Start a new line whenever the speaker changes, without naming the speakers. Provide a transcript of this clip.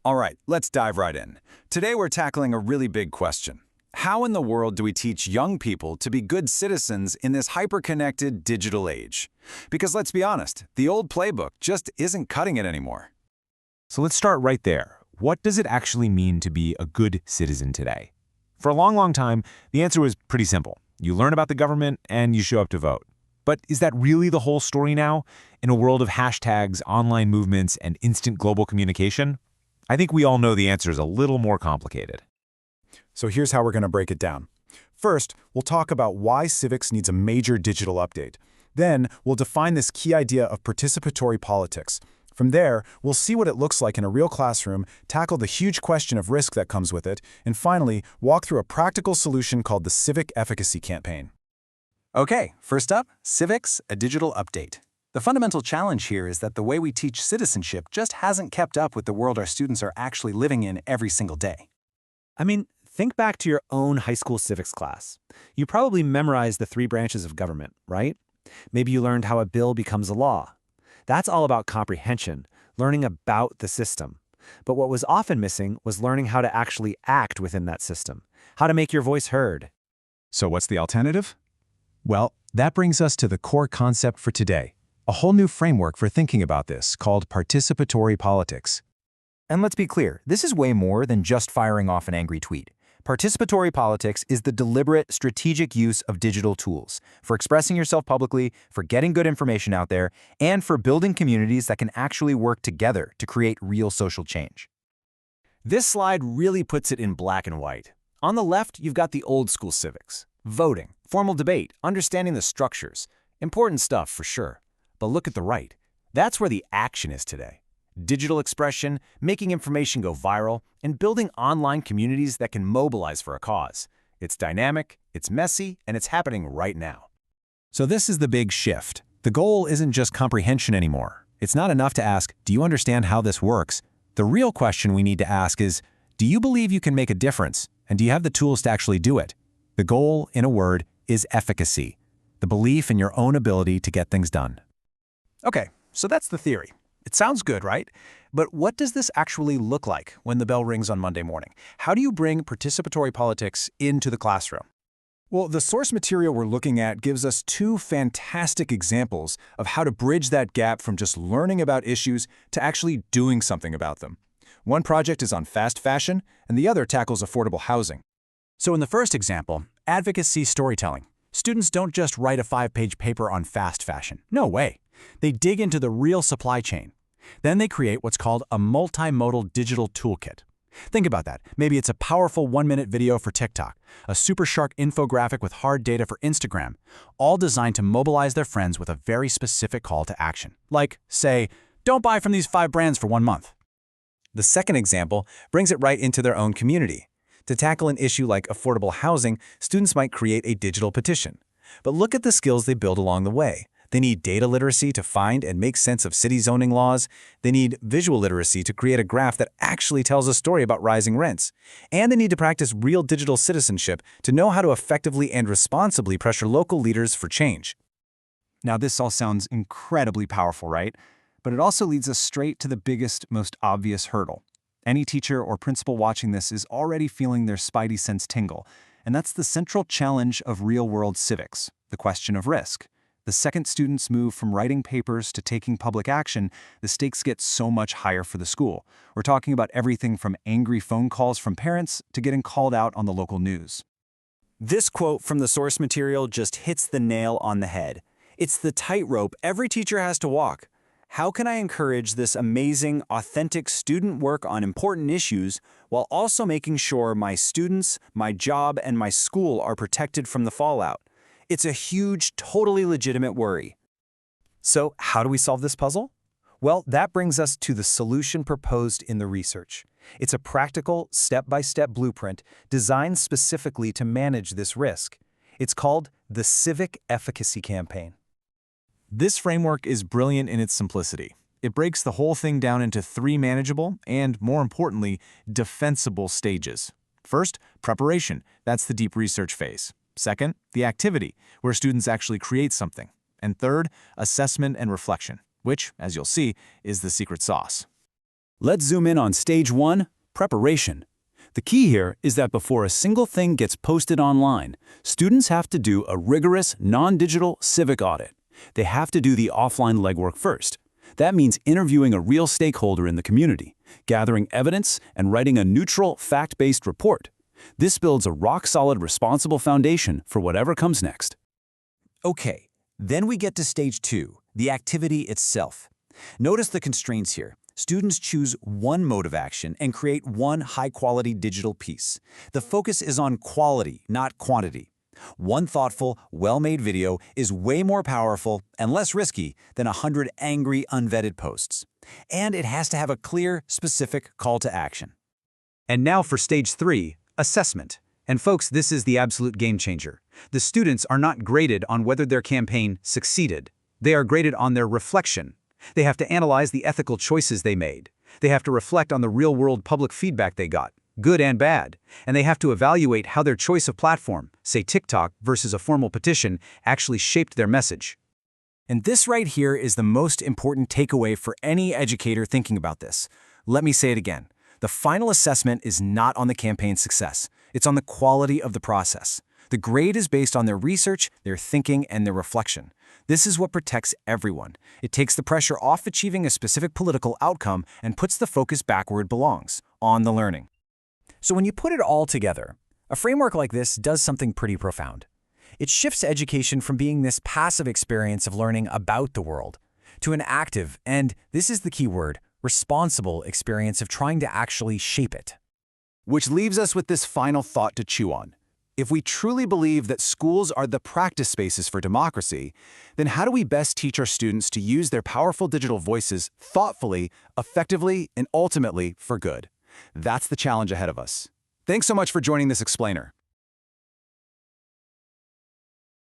All right, let's dive right in. Today we're tackling a really big question. How in the world do we teach young people to be good citizens in this hyper-connected digital age? Because let's be honest, the old playbook just isn't cutting it anymore.
So let's start right there. What does it actually mean to be a good citizen today? For a long time, the answer was pretty simple. You learn about the government and you show up to vote. But is that really the whole story now? In a world of hashtags, online movements, and instant global communication? I think we all know the answer is a little more complicated.
So here's how we're going to break it down. First, we'll talk about why civics needs a major digital update. Then, we'll define this key idea of participatory politics. From there, we'll see what it looks like in a real classroom, tackle the huge question of risk that comes with it, and finally, walk through a practical solution called the Civic Efficacy Campaign.
Okay, first up, Civics, a digital update. The fundamental challenge here is that the way we teach citizenship just hasn't kept up with the world our students are actually living in every single day.
I mean, think back to your own high school civics class. You probably memorized the 3 branches of government, right? Maybe you learned how a bill becomes a law. That's all about comprehension, learning about the system. But what was often missing was learning how to actually act within that system, how to make your voice heard.
So what's the alternative? Well, that brings us to the core concept for today, a whole new framework for thinking about this called participatory politics.
And let's be clear, this is way more than just firing off an angry tweet. Participatory politics is the deliberate, strategic use of digital tools for expressing yourself publicly, for getting good information out there, and for building communities that can actually work together to create real social change.
This slide really puts it in black and white. On the left, you've got the old school civics. Voting, formal debate, understanding the structures. Important stuff for sure. But look at the right. That's where the action is today. Digital expression, making information go viral, and building online communities that can mobilize for a cause. It's dynamic, it's messy, and it's happening right now.
So this is the big shift. The goal isn't just comprehension anymore. It's not enough to ask, do you understand how this works? The real question we need to ask is, do you believe you can make a difference? And do you have the tools to actually do it? The goal, in a word, is efficacy, the belief in your own ability to get things done.
Okay, so that's the theory. It sounds good, right? But what does this actually look like when the bell rings on Monday morning? How do you bring participatory politics into the classroom? Well, the source material we're looking at gives us 2 fantastic examples of how to bridge that gap from just learning about issues to actually doing something about them. One project is on fast fashion, and the other tackles affordable housing. So in the first example, advocacy storytelling. Students don't just write a 5-page paper on fast fashion. No way. They dig into the real supply chain. Then they create what's called a multimodal digital toolkit. Think about that. Maybe it's a powerful 1-minute video for TikTok, a super sharp infographic with hard data for Instagram, all designed to mobilize their friends with a very specific call to action. Like, say, don't buy from these 5 brands for 1 month. The second example brings it right into their own community. To tackle an issue like affordable housing, students might create a digital petition. But look at the skills they build along the way. They need data literacy to find and make sense of city zoning laws. They need visual literacy to create a graph that actually tells a story about rising rents. And they need to practice real digital citizenship to know how to effectively and responsibly pressure local leaders for change. Now, this all sounds incredibly powerful, right? But it also leads us straight to the biggest, most obvious hurdle. Any teacher or principal watching this is already feeling their spidey sense tingle, and that's the central challenge of real-world civics, the question of risk. The second students move from writing papers to taking public action, the stakes get so much higher for the school. We're talking about everything from angry phone calls from parents to getting called out on the local news.
This quote from the source material just hits the nail on the head. It's the tightrope every teacher has to walk. How can I encourage this amazing, authentic student work on important issues while also making sure my students, my job, and my school are protected from the fallout? It's a huge, totally legitimate worry. So how do we solve this puzzle? Well, that brings us to the solution proposed in the research. It's a practical, step-by-step blueprint designed specifically to manage this risk. It's called the Civic Efficacy Campaign.
This framework is brilliant in its simplicity. It breaks the whole thing down into 3 manageable and, more importantly, defensible stages. First, preparation. That's the deep research phase. Second, the activity, where students actually create something. And third, assessment and reflection, which, as you'll see, is the secret sauce. Let's zoom in on stage 1, preparation. The key here is that before a single thing gets posted online, students have to do a rigorous, non-digital civic audit. They have to do the offline legwork first. That means interviewing a real stakeholder in the community, gathering evidence, and writing a neutral, fact-based report. This builds a rock-solid, responsible foundation for whatever comes next.
Okay, then we get to stage 2, the activity itself. Notice the constraints here. Students choose one mode of action and create one high-quality digital piece. The focus is on quality, not quantity. One thoughtful, well-made video is way more powerful and less risky than 100 angry, unvetted posts. And it has to have a clear, specific call to action.
And now for stage 3, assessment. And folks, this is the absolute game changer. The students are not graded on whether their campaign succeeded. They are graded on their reflection. They have to analyze the ethical choices they made. They have to reflect on the real-world public feedback they got, good and bad. And they have to evaluate how their choice of platform, say TikTok versus a formal petition, actually shaped their message.
And this right here is the most important takeaway for any educator thinking about this. Let me say it again. The final assessment is not on the campaign's success. It's on the quality of the process. The grade is based on their research, their thinking, and their reflection. This is what protects everyone. It takes the pressure off achieving a specific political outcome and puts the focus back where it belongs, on the learning. So when you put it all together, a framework like this does something pretty profound. It shifts education from being this passive experience of learning about the world to an active, and this is the key word, responsible experience of trying to actually shape it.
Which leaves us with this final thought to chew on. If we truly believe that schools are the practice spaces for democracy, then how do we best teach our students to use their powerful digital voices thoughtfully, effectively, and ultimately for good? That's the challenge ahead of us. Thanks so much for joining this explainer.